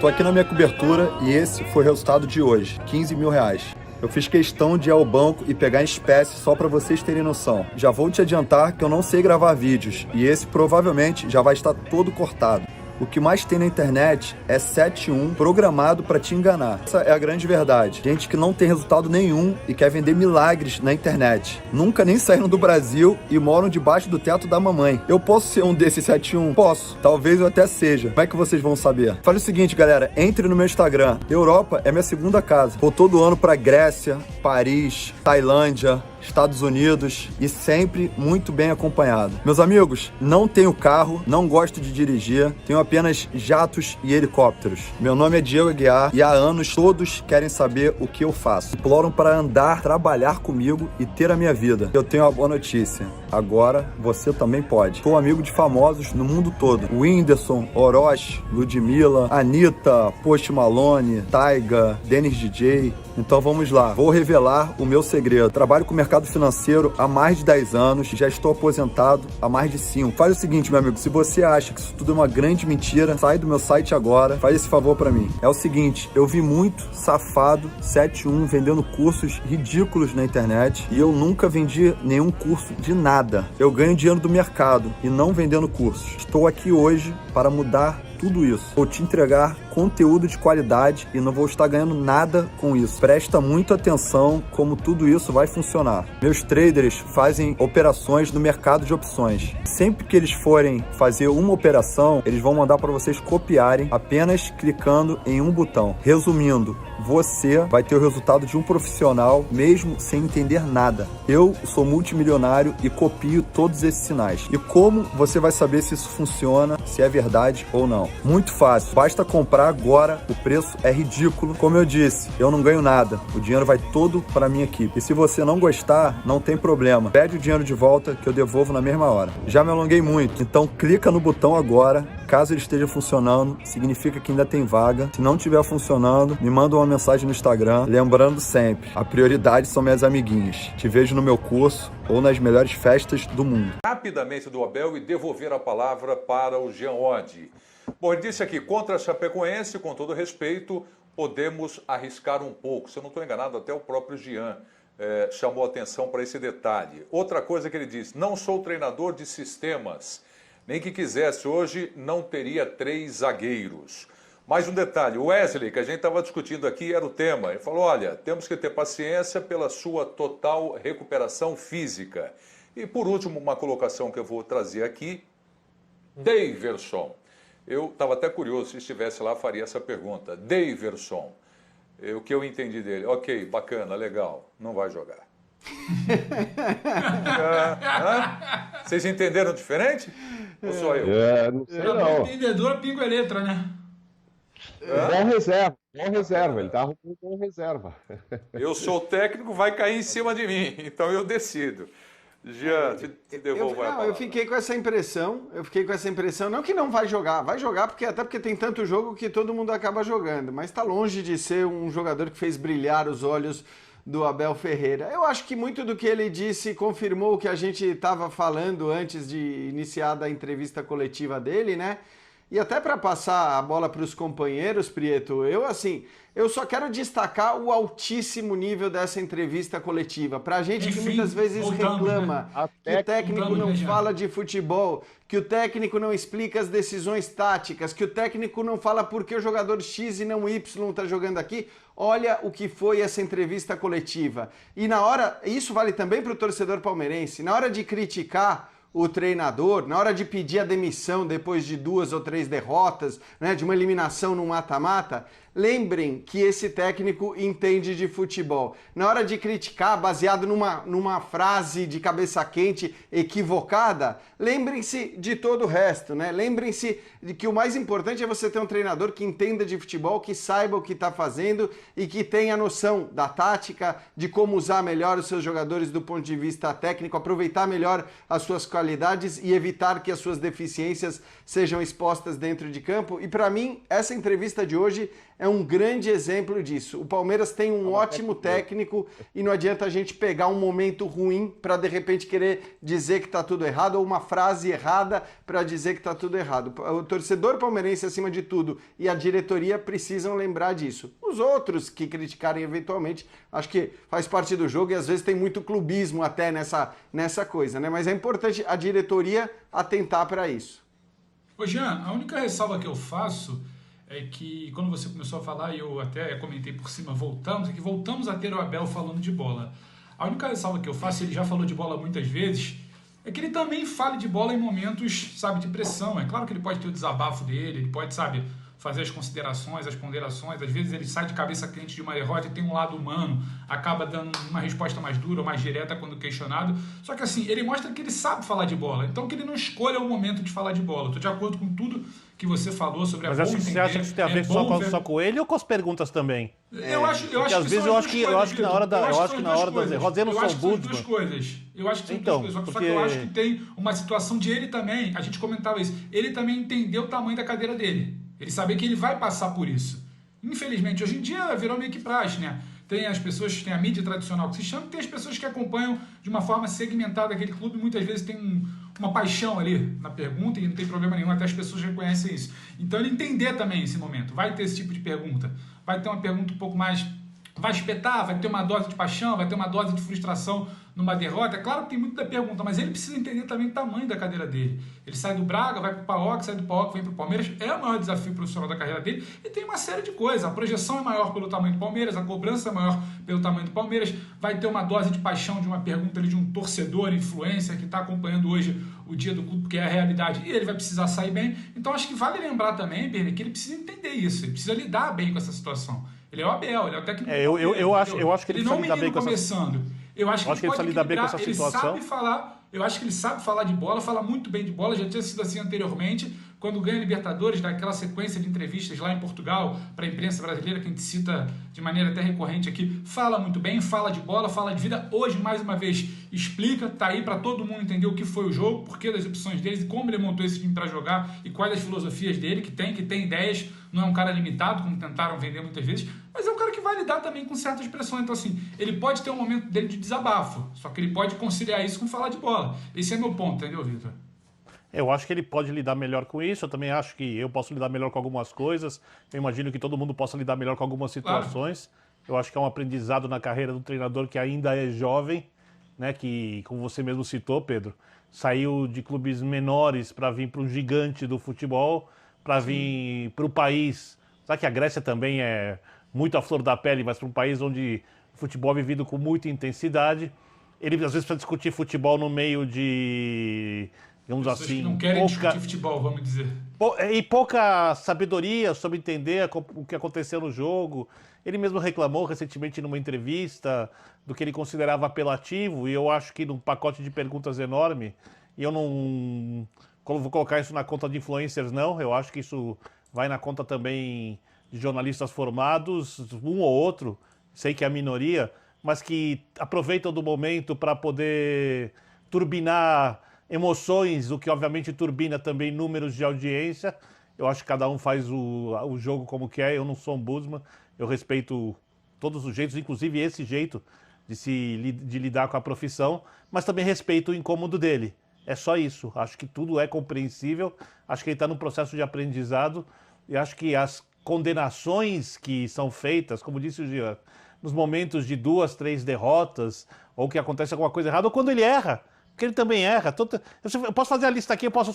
Tô aqui na minha cobertura e esse foi o resultado de hoje, R$15 mil. Eu fiz questão de ir ao banco e pegar em espécie só para vocês terem noção. Já vou te adiantar que eu não sei gravar vídeos e esse provavelmente já vai estar todo cortado. O que mais tem na internet é 7-1 programado para te enganar. Essa é a grande verdade. Gente que não tem resultado nenhum e quer vender milagres na internet. Nunca nem saíram do Brasil e moram debaixo do teto da mamãe. Eu posso ser um desses 7-1? Posso. Talvez eu até seja. Como é que vocês vão saber? Fale o seguinte, galera. Entre no meu Instagram. Europa é minha segunda casa. Vou todo ano para Grécia, Paris, Tailândia, Estados Unidos e sempre muito bem acompanhado. Meus amigos, não tenho carro, não gosto de dirigir, tenho apenas jatos e helicópteros. Meu nome é Diego Aguiar e há anos todos querem saber o que eu faço. Imploram para andar, trabalhar comigo e ter a minha vida. Eu tenho uma boa notícia. Agora você também pode. Sou amigo de famosos no mundo todo. Whindersson, Orochi, Ludmilla, Anitta, Post Malone, Taiga, Dennis DJ. Então vamos lá, vou revelar o meu segredo. Trabalho com o mercado financeiro há mais de 10 anos, já estou aposentado há mais de 5. Faz o seguinte, meu amigo, se você acha que isso tudo é uma grande mentira, sai do meu site agora, faz esse favor pra mim. É o seguinte, eu vi muito safado 7-1 vendendo cursos ridículos na internet e eu nunca vendi nenhum curso de nada. Eu ganho dinheiro do mercado e não vendendo cursos. Estou aqui hoje para mudar tudo isso. Vou te entregar conteúdo de qualidade e não vou estar ganhando nada com isso. Presta muita atenção como tudo isso vai funcionar. Meus traders fazem operações no mercado de opções. Sempre que eles forem fazer uma operação, eles vão mandar para vocês copiarem apenas clicando em um botão. Resumindo, você vai ter o resultado de um profissional mesmo sem entender nada. Eu sou multimilionário e copio todos esses sinais. E como você vai saber se isso funciona, se é verdade ou não? Muito fácil, basta comprar agora, o preço é ridículo. Como eu disse, eu não ganho nada, o dinheiro vai todo para minha equipe. E se você não gostar, não tem problema. Pede o dinheiro de volta que eu devolvo na mesma hora. Já me alonguei muito, então clica no botão agora. Caso ele esteja funcionando, significa que ainda tem vaga. Se não estiver funcionando, me manda uma mensagem no Instagram. Lembrando sempre, a prioridade são minhas amiguinhas. Te vejo no meu curso ou nas melhores festas do mundo. Rapidamente do Abel e devolver a palavra para o Jean Oddi. Bom, ele disse aqui, contra a Chapecoense, com todo respeito, podemos arriscar um pouco. Se eu não estou enganado, até o próprio Jean chamou atenção para esse detalhe. Outra coisa que ele disse, não sou treinador de sistemas, nem que quisesse, hoje não teria 3 zagueiros. Mais um detalhe, o Wesley, que a gente estava discutindo aqui, era o tema. Ele falou, olha, temos que ter paciência pela sua total recuperação física. E por último, uma colocação que eu vou trazer aqui, Daverson. Eu estava até curioso, se estivesse lá, faria essa pergunta. Daverson, o que eu entendi dele? Ok, bacana, legal, não vai jogar. Vocês entenderam diferente? Ou só eu? Não sei não. Entendedor, pingo e letra, né? Bom reserva, ele tá arrumando bom reserva. Eu sou o técnico, vai cair em cima de mim, então eu decido. Já te devolvo a palavra. Eu fiquei com essa impressão, não que não vai jogar até porque tem tanto jogo que todo mundo acaba jogando, mas tá longe de ser um jogador que fez brilhar os olhos do Abel Ferreira. Eu acho que muito do que ele disse confirmou o que a gente estava falando antes de iniciar a entrevista coletiva dele, né? E até para passar a bola para os companheiros, Prieto, eu só quero destacar o altíssimo nível dessa entrevista coletiva. Para a gente que muitas vezes reclama que o técnico não fala de futebol, que o técnico não explica as decisões táticas, que o técnico não fala por que o jogador X e não Y está jogando aqui. Olha o que foi essa entrevista coletiva. E na hora, isso vale também para o torcedor palmeirense, na hora de criticar o treinador, na hora de pedir a demissão depois de 2 ou 3 derrotas, né, de uma eliminação no mata-mata, lembrem que esse técnico entende de futebol. Na hora de criticar, baseado numa frase de cabeça quente equivocada, lembrem-se de todo o resto, né? Lembrem-se de que o mais importante é você ter um treinador que entenda de futebol, que saiba o que está fazendo e que tenha noção da tática, de como usar melhor os seus jogadores do ponto de vista técnico, aproveitar melhor as suas qualidades qualidades e evitar que as suas deficiências sejam expostas dentro de campo. E para mim, essa entrevista de hoje é um grande exemplo disso. O Palmeiras tem um ótimo técnico e não adianta a gente pegar um momento ruim para de repente querer dizer que está tudo errado ou uma frase errada para dizer que está tudo errado. O torcedor palmeirense, acima de tudo, e a diretoria precisam lembrar disso. Os outros que criticarem eventualmente, acho que faz parte do jogo e às vezes tem muito clubismo até nessa coisa, né? Mas é importante a diretoria atentar para isso. Ô Jean, a única ressalva que eu faço é que quando você começou a falar, e eu até comentei por cima, voltamos a ter o Abel falando de bola. A única ressalva que eu faço, ele já falou de bola muitas vezes, é que ele também fale de bola em momentos, sabe, de pressão. É claro que ele pode ter o desabafo dele, ele pode, sabe, fazer as considerações, as ponderações. Às vezes ele sai de cabeça quente de uma derrota e tem um lado humano, acaba dando uma resposta mais dura ou mais direta quando questionado. Só que assim, ele mostra que ele sabe falar de bola, então que ele não escolha o momento de falar de bola. Estou de acordo com tudo que você falou sobre a bola. Mas você acha que isso tem a ver só com ele ou com as perguntas também? Eu acho que às vezes eu acho que na hora das derrotas eu não sou Budman. Duas coisas. Eu acho que são então, duas coisas. Porque... Só que eu acho que tem uma situação de ele também, a gente comentava isso, ele também entendeu o tamanho da cadeira dele. Ele sabia que ele vai passar por isso. Infelizmente, hoje em dia virou meio que praxe, né? Tem as pessoas que têm a mídia tradicional que se chama, e tem as pessoas que acompanham de uma forma segmentada aquele clube, e muitas vezes tem uma paixão ali na pergunta e não tem problema nenhum, até as pessoas reconhecem isso. Então ele entender também esse momento, vai ter esse tipo de pergunta, vai ter uma pergunta um pouco mais, vai espetar, vai ter uma dose de paixão, vai ter uma dose de frustração numa derrota. É claro que tem muita pergunta, mas ele precisa entender também o tamanho da cadeira dele. Ele sai do Braga, vai para o PAOK, sai do PAOK, vem para o Palmeiras, é o maior desafio profissional da carreira dele e tem uma série de coisas. A projeção é maior pelo tamanho do Palmeiras, a cobrança é maior pelo tamanho do Palmeiras, vai ter uma dose de paixão de uma pergunta ali de um torcedor, influencer que está acompanhando hoje o dia do clube, que é a realidade, e ele vai precisar sair bem. Então acho que vale lembrar também, Bernie, que ele precisa entender isso, ele precisa lidar bem com essa situação. Ele é o Abel, ele é o técnico. Eu acho que ele precisa lidar bem com começando. Eu acho que ele precisa lidar bem com essa situação. Ele sabe falar, eu acho que ele sabe falar de bola, fala muito bem de bola, já tinha sido assim anteriormente, quando ganha a Libertadores, daquela sequência de entrevistas lá em Portugal, para a imprensa brasileira, que a gente cita de maneira até recorrente aqui, fala muito bem, fala de bola, fala de vida. Hoje, mais uma vez, explica, tá aí para todo mundo entender o que foi o jogo, porquê das opções deles, como ele montou esse time para jogar e quais as filosofias dele, que tem ideias, não é um cara limitado, como tentaram vender muitas vezes, mas é um cara que vai lidar também com certas pressões. Então, assim, ele pode ter um momento dele de desabafo, só que ele pode conciliar isso com falar de bola. Esse é meu ponto, entendeu, Vitor? Eu acho que ele pode lidar melhor com isso, eu também acho que eu posso lidar melhor com algumas coisas, eu imagino que todo mundo possa lidar melhor com algumas situações. Claro. Eu acho que é um aprendizado na carreira do treinador que ainda é jovem, né? Que, como você mesmo citou, Pedro, saiu de clubes menores para vir para um gigante do futebol, para vir para o país. Sabe que a Grécia também é muito à flor da pele, mas para um país onde o futebol é vivido com muita intensidade. Ele às vezes precisa discutir futebol no meio de... digamos assim, que não querem discutir futebol, vamos dizer. E pouca sabedoria sobre entender o que aconteceu no jogo. Ele mesmo reclamou recentemente numa entrevista do que ele considerava apelativo, e eu acho que num pacote de perguntas enorme, e eu não vou colocar isso na conta de influencers, não. Eu acho que isso vai na conta também de jornalistas formados, um ou outro, sei que é a minoria, mas que aproveitam do momento para poder turbinar emoções, o que obviamente turbina também números de audiência. Eu acho que cada um faz o jogo como quer, eu não sou um Budman, eu respeito todos os jeitos, inclusive esse jeito de lidar com a profissão, mas também respeito o incômodo dele. É só isso, acho que tudo é compreensível, acho que ele está num processo de aprendizado, e acho que as condenações que são feitas, como disse o Jean, nos momentos de 2, 3 derrotas, ou que acontece alguma coisa errada, ou quando ele erra, porque ele também erra. Eu posso fazer a lista aqui, eu posso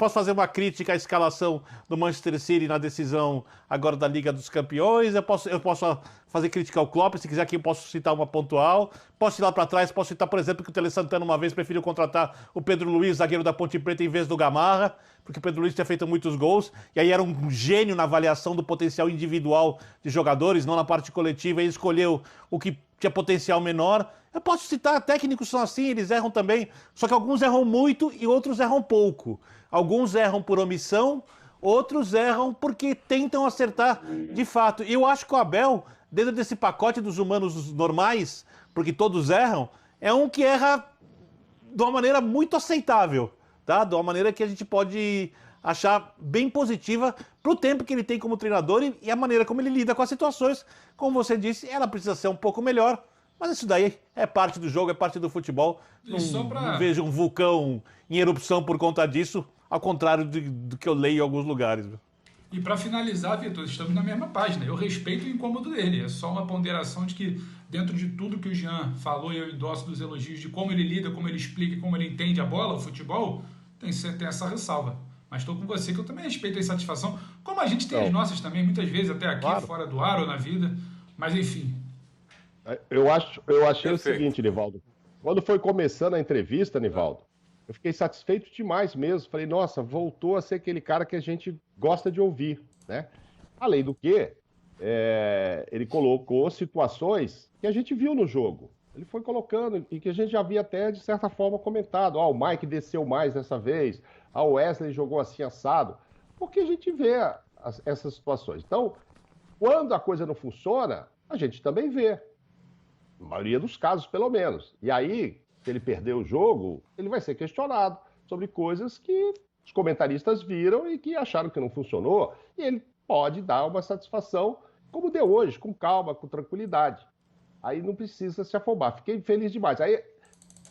fazer uma crítica à escalação do Manchester City na decisão agora da Liga dos Campeões, eu posso fazer crítica ao Klopp, se quiser aqui eu posso citar uma pontual, posso ir lá para trás, posso citar, por exemplo, que o Tele Santana uma vez preferiu contratar o Pedro Luiz, zagueiro da Ponte Preta, em vez do Gamarra, porque o Pedro Luiz tinha feito muitos gols, e aí era um gênio na avaliação do potencial individual de jogadores, não na parte coletiva, e escolheu o que tinha potencial menor. Eu posso citar, técnicos são assim, eles erram também, só que alguns erram muito e outros erram pouco. Alguns erram por omissão, outros erram porque tentam acertar de fato. E eu acho que o Abel, dentro desse pacote dos humanos normais, porque todos erram, é um que erra de uma maneira muito aceitável, tá? De uma maneira que a gente pode achar bem positiva para o tempo que ele tem como treinador e a maneira como ele lida com as situações. Como você disse, ela precisa ser um pouco melhor, mas isso daí é parte do jogo, é parte do futebol. Não vejo um vulcão em erupção por conta disso, ao contrário do que eu leio em alguns lugares. E para finalizar, Vitor, estamos na mesma página. Eu respeito o incômodo dele. É só uma ponderação de que, dentro de tudo que o Jean falou, e eu endosso dos elogios de como ele lida, como ele explica, como ele entende a bola, o futebol, tem essa ressalva. Mas estou com você, que eu também respeito a insatisfação, como a gente tem as nossas também, muitas vezes, até aqui, claro, fora do ar ou na vida. Mas, enfim. Eu achei o seguinte, Nivaldo. Quando foi começando a entrevista, Nivaldo, eu fiquei satisfeito demais mesmo. Falei, nossa, voltou a ser aquele cara que a gente gosta de ouvir, né? Além do que, ele colocou situações que a gente viu no jogo. Ele foi colocando e que a gente já havia até, de certa forma, comentado. O Mike desceu mais dessa vez. O Wesley jogou assim assado. Porque a gente vê essas situações. Então, quando a coisa não funciona, a gente também vê. Na maioria dos casos, pelo menos. E aí, se ele perder o jogo, ele vai ser questionado sobre coisas que os comentaristas viram e que acharam que não funcionou. E ele pode dar uma satisfação, como deu hoje, com calma, com tranquilidade. Aí não precisa se afobar. Fiquei feliz demais. Aí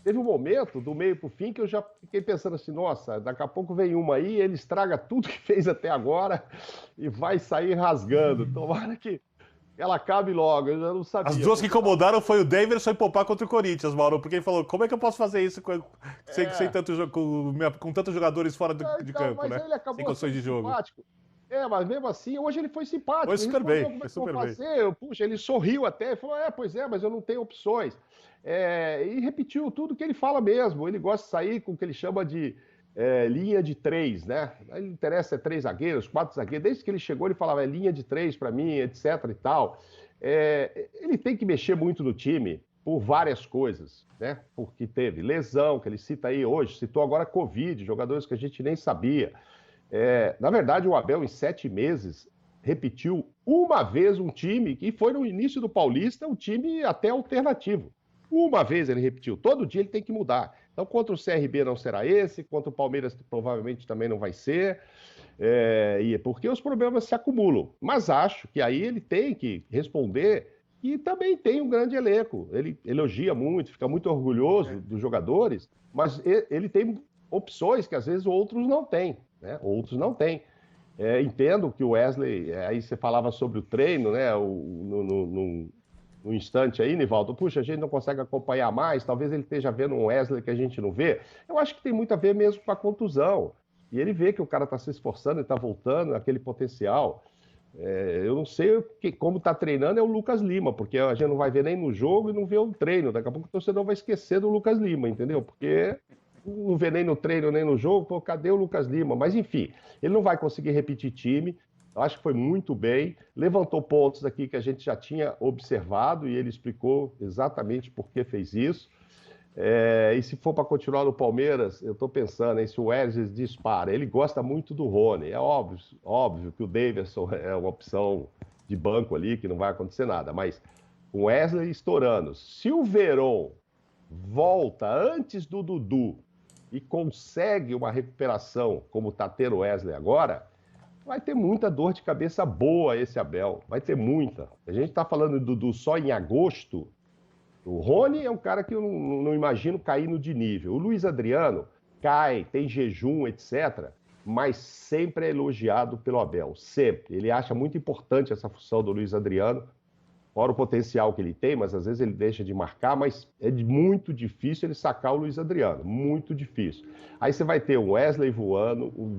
teve um momento, do meio para o fim, que eu já fiquei pensando assim, nossa, daqui a pouco vem uma aí, ele estraga tudo que fez até agora e vai sair rasgando. Tomara que ela acabe logo, eu já não sabia. As duas que incomodaram foi o Davidson e poupar contra o Corinthians, Mauro, porque ele falou, como é que eu posso fazer isso sem tanto, com tantos jogadores fora de campo, mas né? Ele acabou sem condições de jogo. Simpático. Mas mesmo assim, hoje ele foi simpático. Foi super bem, foi super bem. Puxa, ele sorriu até, falou, pois é, mas eu não tenho opções. E repetiu tudo que ele fala mesmo. Ele gosta de sair com o que ele chama de linha de 3, né? Ele interessa 3 zagueiros, 4 zagueiros. Desde que ele chegou, ele falava linha de 3 para mim, etc e tal. Ele tem que mexer muito no time por várias coisas, né? Porque teve lesão, que ele cita aí hoje, citou agora Covid, jogadores que a gente nem sabia. Na verdade, o Abel, em 7 meses, repetiu uma vez um time, que foi no início do Paulista, um time até alternativo. Uma vez ele repetiu. Todo dia ele tem que mudar. Então, contra o CRB não será esse, contra o Palmeiras provavelmente também não vai ser, porque os problemas se acumulam. Mas acho que aí ele tem que responder e também tem um grande elenco. Ele elogia muito, fica muito orgulhoso dos jogadores, mas ele tem opções que às vezes outros não têm. Né? Outros não têm. Entendo que o Wesley, aí você falava sobre o treino, né? No instante aí, Nivaldo, puxa, a gente não consegue acompanhar mais, talvez ele esteja vendo um Wesley que a gente não vê. Eu acho que tem muito a ver mesmo com a contusão. E ele vê que o cara está se esforçando e está voltando, aquele potencial. Eu não sei como está treinando é o Lucas Lima, porque a gente não vai ver nem no jogo e não vê o treino. Daqui a pouco o torcedor vai esquecer do Lucas Lima, entendeu? Porque não vê nem no treino, nem no jogo, pô, cadê o Lucas Lima? Mas, enfim, ele não vai conseguir repetir time. Eu acho que foi muito bem. Levantou pontos aqui que a gente já tinha observado e ele explicou exatamente por que fez isso. E se for para continuar no Palmeiras, eu estou pensando, se o Wesley dispara. Ele gosta muito do Rony. É óbvio que o Davidson é uma opção de banco ali, que não vai acontecer nada. Mas o Wesley estourando. Se o Veron volta antes do Dudu e consegue uma recuperação, como está tendo o Wesley agora, vai ter muita dor de cabeça boa esse Abel. Vai ter muita. A gente está falando do Dudu só em agosto. O Rony é um cara que eu não imagino caindo de nível. O Luiz Adriano cai, tem jejum, etc. Mas sempre é elogiado pelo Abel. Sempre. Ele acha muito importante essa função do Luiz Adriano. Fora o potencial que ele tem, mas às vezes ele deixa de marcar, mas é muito difícil ele sacar o Luiz Adriano, muito difícil. Aí você vai ter o Wesley voando, o